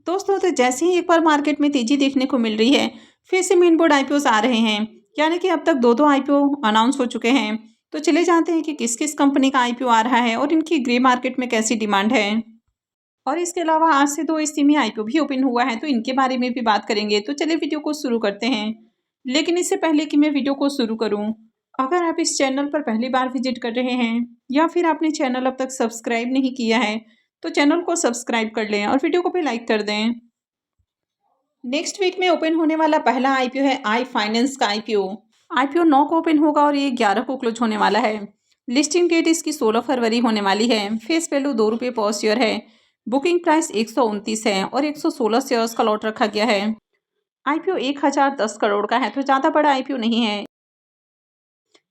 दोस्तों तो जैसे ही एक बार मार्केट में तेजी देखने को मिल रही है, फिर से मेन बोर्ड आईपीओ आ रहे हैं। यानी कि अब तक दो आईपीओ अनाउंस हो चुके हैं। तो चले जानते हैं कि किस किस कंपनी का आईपीओ आ रहा है और इनकी ग्रे मार्केट में कैसी डिमांड है। और इसके अलावा आज से 2 स्टीमी आईपीओ भी ओपन हुआ है, तो इनके बारे में भी बात करेंगे। तो चलिए वीडियो को शुरू करते हैं। लेकिन इससे पहले कि मैं वीडियो को शुरू करूं, अगर आप इस चैनल पर पहली बार विजिट कर रहे हैं या फिर आपने चैनल अब तक सब्सक्राइब नहीं किया है, तो चैनल को सब्सक्राइब कर लें और वीडियो को भी लाइक कर दें। नेक्स्ट वीक में ओपन होने वाला पहला आईपीओ है आई फाइनेंस का आईपीओ। आईपीओ 9 को ओपन होगा और ये 11 को क्लोज होने वाला है। लिस्टिंग डेट इसकी 16 फरवरी होने वाली है। फेस वैल्यू ₹2 पर शेयर है। बुकिंग प्राइस 129 है और 116 शेयर्स का लॉट रखा गया है। आईपीओ 1010 करोड़ का है, तो ज़्यादा बड़ा आईपीओ नहीं है।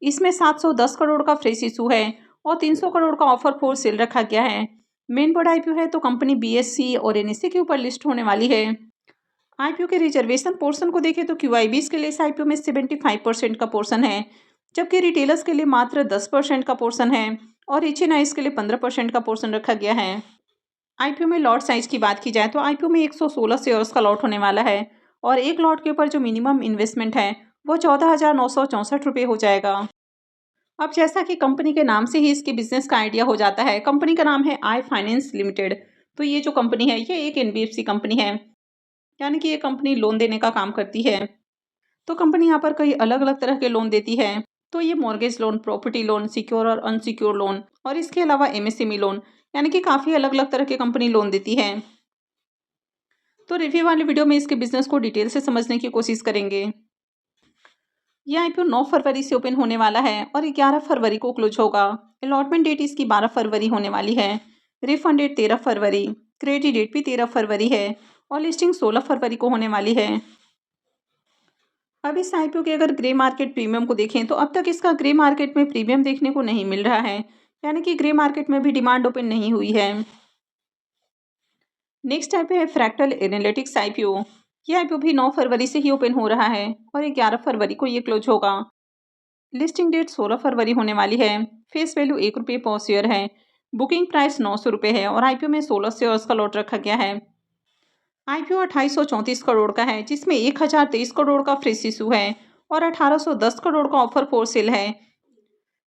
इसमें 710 करोड़ का फ्रेश इशू है और 300 करोड़ का ऑफर फॉर सेल रखा गया है। मेन बोर्ड आईपीओ है, तो कंपनी बीएससी और एनएससी के ऊपर लिस्ट होने वाली है। आईपीओ के रिजर्वेशन पोर्शन को देखें तो क्यूआईबीज के लिए इस आईपीओ में 75% का पोर्शन है, जबकि रिटेलर्स के लिए मात्र 10% का पोर्शन है और एचएनआईज के लिए 15% का पोर्शन रखा गया है। आईपीओ में लॉट साइज की बात की जाए तो आईपीओ में 116 शेयर्स का लॉट होने वाला है और एक लॉट के ऊपर जो मिनिमम इन्वेस्टमेंट है वो ₹14,964 हो जाएगा। अब जैसा कि कंपनी के नाम से ही इसके बिजनेस का आइडिया हो जाता है, कंपनी का नाम है आई फाइनेंस लिमिटेड। तो ये जो कंपनी है ये एक एनबीएफसी कंपनी है, यानी कि ये कंपनी लोन देने का काम करती है। तो कंपनी यहाँ पर कई अलग अलग तरह के लोन देती है। तो ये mortgage loan, property loan, secure और अनसिक्योर लोन और इसके अलावा एमएसएमई लोन, यानी कि काफ़ी अलग अलग तरह के कंपनी लोन देती है। तो रिव्यू वाली वीडियो में इसके बिजनेस को डिटेल से समझने की कोशिश करेंगे। यह आईपीओ 9 फरवरी से ओपन होने वाला है और 11 फरवरी को क्लोज होगा। अलॉटमेंट डेट इसकी 12 फरवरी होने वाली है। रिफंड डेट 13 फरवरी, क्रेडिट डेट भी 13 फरवरी है और लिस्टिंग 16 फरवरी को होने वाली है। अब इस आईपीओ के अगर ग्रे मार्केट प्रीमियम को देखें तो अब तक इसका ग्रे मार्केट में प्रीमियम देखने को नहीं मिल रहा है, यानी कि ग्रे मार्केट में भी डिमांड ओपन नहीं हुई है। नेक्स्ट आईपीओ है फ्रैक्टल एनालिटिक्स आईपीओ। यह आईपीओ भी 9 फरवरी से ही ओपन हो रहा है और 11 फरवरी को ये क्लोज होगा। लिस्टिंग डेट 16 फरवरी होने वाली है। फेस वैल्यू ₹1 पर शेयर है। बुकिंग प्राइस ₹900 है और आईपीओ में 16 शेयर्स का लॉट रखा गया है। आईपीओ 2834 करोड़ का है, जिसमें 1023 करोड़ का फ्रेश इशू है और 1810 करोड़ का ऑफर फॉर सेल है।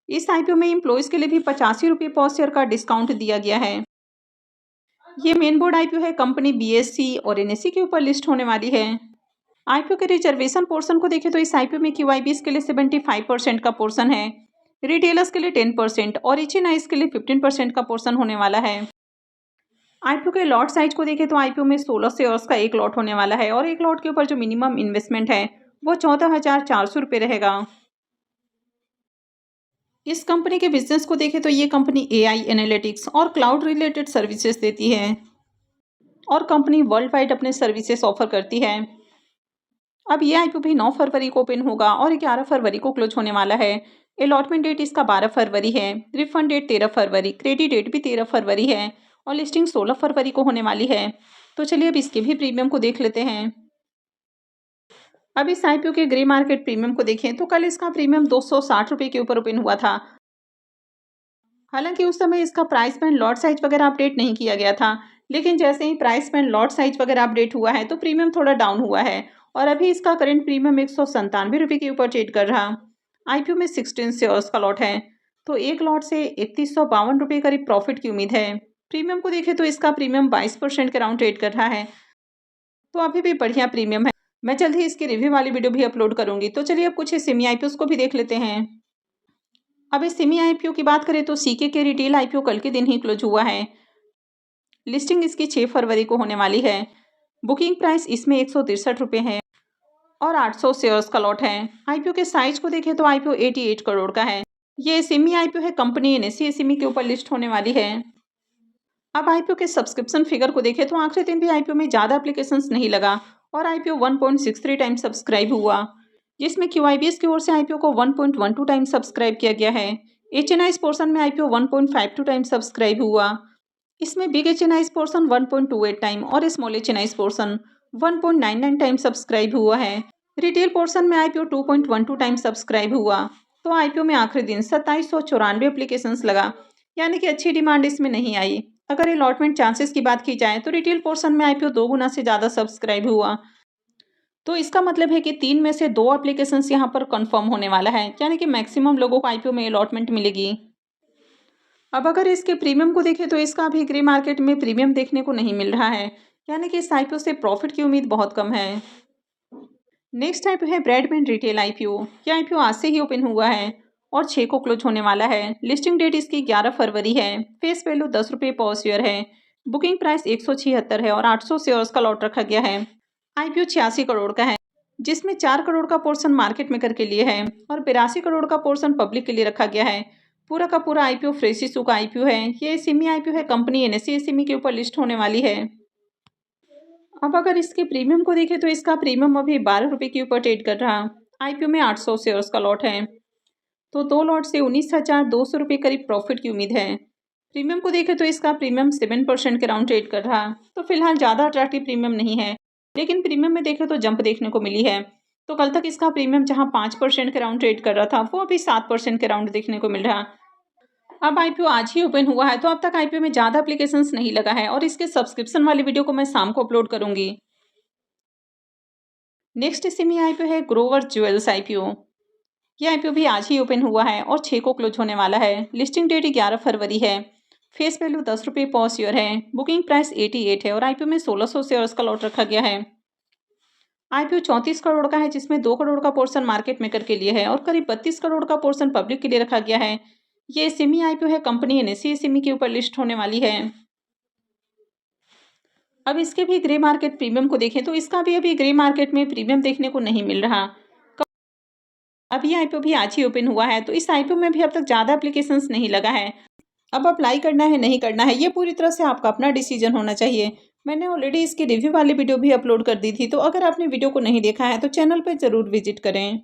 इस आईपीओ में एम्प्लॉयज़ के लिए भी ₹85 पर शेयर का डिस्काउंट दिया गया है। ये मेन बोर्ड आईपीओ है, कंपनी बीएससी और एनएससी के ऊपर लिस्ट होने वाली है। आईपीओ के रिजर्वेशन पोर्शन को देखें तो इस आईपीओ में क्यूआईबीज के लिए 75% का पोर्शन है, रिटेलर्स के लिए 10% और एचएनआईज के लिए 15% का पोर्शन होने वाला है। आईपीओ के लॉट साइज को देखें तो आईपीओ में 16 शेयर्स का एक लॉट होने वाला है और एक लॉट के ऊपर जो मिनिमम इन्वेस्टमेंट है वो ₹14,400 रहेगा। इस कंपनी के बिजनेस को देखें तो ये कंपनी एआई एनालिटिक्स और क्लाउड रिलेटेड सर्विसेज देती है और कंपनी वर्ल्ड वाइड अपने सर्विसेज ऑफर करती है। अब ये आईपीओ भी 9 फरवरी को ओपन होगा और 11 फरवरी को क्लोज होने वाला है। अलॉटमेंट डेट इसका 12 फरवरी है। रिफंड डेट 13 फरवरी, क्रेडिट डेट भी 13 फरवरी है और लिस्टिंग 16 फरवरी को होने वाली है। तो चलिए अब इसके भी प्रीमियम को देख लेते हैं। अब इस आईपीओ के ग्रे मार्केट प्रीमियम को देखें तो कल इसका प्रीमियम ₹260 के ऊपर ओपन हुआ था। हालांकि उस समय इसका प्राइस बैंड, लॉट साइज वगैरह अपडेट नहीं किया गया था, लेकिन जैसे ही प्राइस बैंड, लॉट साइज वगैरह अपडेट हुआ है तो प्रीमियम थोड़ा डाउन हुआ है और अभी इसका करंट प्रीमियम ₹197 के ऊपर ट्रेड कर रहा। आईपीओ में 16 शेयर्स का लॉट है, तो एक लॉट से ₹3152 करीब प्रॉफिट की उम्मीद है। प्रीमियम को देखें तो इसका प्रीमियम 22% के राउंड ट्रेड कर रहा है, तो अभी भी बढ़िया प्रीमियम है। मैं जल्द ही इसकी रिव्यू वाली वीडियो भी अपलोड करूंगी। तो चलिए अब कुछ सेमी आईपीओ को भी देख लेते हैं। अब इस सेमी आईपीओ की बात करें तो सीके के रिटेल आईपीओ कल के दिन ही क्लोज हुआ है। लिस्टिंग इसकी 6 फरवरी को होने वाली है। बुकिंग प्राइस इसमें ₹163 है और 800 शेयर्स का लॉट है। आईपीओ के साइज को देखें तो आईपीओ 88 करोड़ का है। ये सेमी आईपीओ है, कंपनी एनएससी एसएमई के ऊपर लिस्ट होने वाली है। अब आईपीओ के सब्सक्रिप्शन फिगर को देखें तो आखिरी दिन भी आईपीओ में ज़्यादा एप्लीकेशंस नहीं लगा और आईपीओ 1.63 टाइम सब्सक्राइब हुआ, जिसमें क्यूआईबीएस की ओर से आईपीओ को 1.12 टाइम सब्सक्राइब किया गया है। एचएनआईज पोर्शन में आईपीओ 1.52 टाइम सब्सक्राइब हुआ। इसमें बिग एचएनआईज पोर्शन 1.28 टाइम और स्मॉल एचएनआईज पोर्शन 1.99 टाइम सब्सक्राइब हुआ है। रिटेल पोर्शन में आईपीओ 2.12 टाइम सब्सक्राइब हुआ। तो आईपीओ में आखिरी दिन 2794 एप्लीकेशंस लगा, यानी कि अच्छी डिमांड इसमें नहीं आई। अगर अलॉटमेंट चांसेस की बात की जाए तो रिटेल पोर्शन में आईपीओ 2 गुना से ज़्यादा सब्सक्राइब हुआ। तो इसका मतलब है कि 3 में से 2 एप्लीकेशंस यहाँ पर कंफर्म होने वाला है, यानी कि मैक्सिमम लोगों को आईपीओ में अलॉटमेंट मिलेगी। अब अगर इसके प्रीमियम को देखें तो इसका अभी ग्रे मार्केट में प्रीमियम देखने को नहीं मिल रहा है, यानी कि इस आईपीओ से प्रॉफिट की उम्मीद बहुत कम है। नेक्स्ट आईपीओ है ब्रैडमैन रिटेल आईपीओ। यह आईपीओ आज से ही ओपन हुआ है और 6 को क्लोज होने वाला है। लिस्टिंग डेट इसकी 11 फरवरी है। फेस वैल्यू 10 रुपये पर शेयर है। बुकिंग प्राइस 176 है और 800 शेयर्स का लॉट रखा गया है। आईपीओ 86 करोड़ का है, जिसमें 4 करोड़ का पोर्शन मार्केट मेकर के लिए है और 82 करोड़ का पोर्शन पब्लिक के लिए रखा गया है। पूरा का पूरा आईपीओ फ्रेश इशू का आईपीओ है। ये एसएमई आईपीओ है, कंपनी एनएसई एसएमई के ऊपर लिस्ट होने वाली है। अब अगर इसके प्रीमियम को देखें तो इसका प्रीमियम अभी 12 रुपये के ऊपर ट्रेड कर रहा। आईपीओ में 800 शेयर्स का लॉट है, तो 2 लॉट से 19,200 रुपये करीब प्रॉफिट की उम्मीद है। प्रीमियम को देखें तो इसका प्रीमियम 7% के राउंड ट्रेड कर रहा, तो फिलहाल ज़्यादा अट्रैक्टिव प्रीमियम नहीं है, लेकिन प्रीमियम में देखें तो जंप देखने को मिली है। तो कल तक इसका प्रीमियम जहां 5% के राउंड ट्रेड कर रहा था, वो अभी 7% के राउंड देखने को मिल रहा। अब आईपीओ आज ही ओपन हुआ है, तो अब तक आईपीओ में ज़्यादा एप्लीकेशंस नहीं लगा है और इसके सब्सक्रिप्शन वाली वीडियो को मैं शाम को अपलोड करूंगी। नेक्स्ट एसएमई आईपीओ है ग्रोवर ज्वेल्स आईपीओ। यह आईपीओ भी आज ही ओपन हुआ है और 6 को क्लोज होने वाला है। लिस्टिंग डेट 11 फरवरी है। फेस वैल्यू 10 रुपये पर शेयर है। बुकिंग प्राइस 88 है और आईपीओ में 1600 शेयर्स का लॉट रखा गया है। आईपीओ 34 करोड़ का है, जिसमें 2 करोड़ का पोर्शन मार्केट मेकर के लिए है और करीब 32 करोड़ का पोर्शन पब्लिक के लिए रखा गया है। ये एसएमई आईपीओ है, कंपनी एनएसई एसएमई के ऊपर लिस्ट होने वाली है। अब इसके भी ग्रे मार्केट प्रीमियम को देखें तो इसका भी अभी ग्रे मार्केट में प्रीमियम देखने को नहीं मिल रहा। अभी आईपीओ भी आज ही ओपन हुआ है, तो इस आईपीओ में भी अब तक ज़्यादा एप्लीकेशंस नहीं लगा है। अब अप्लाई करना है नहीं करना है, ये पूरी तरह से आपका अपना डिसीजन होना चाहिए। मैंने ऑलरेडी इसकी रिव्यू वाली वीडियो भी अपलोड कर दी थी, तो अगर आपने वीडियो को नहीं देखा है तो चैनल पर ज़रूर विजिट करें।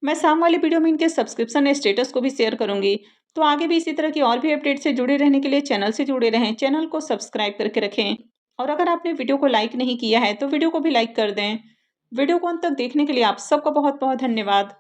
मैं शाम वाली वीडियो में इनके सब्सक्रिप्शन स्टेटस को भी शेयर करूंगी। तो आगे भी इसी तरह की और भी अपडेट से जुड़े रहने के लिए चैनल से जुड़े रहें, चैनल को सब्सक्राइब करके रखें। और अगर आपने वीडियो को लाइक नहीं किया है तो वीडियो को भी लाइक कर दें। वीडियो को अंत तक देखने के लिए आप सबका बहुत बहुत धन्यवाद।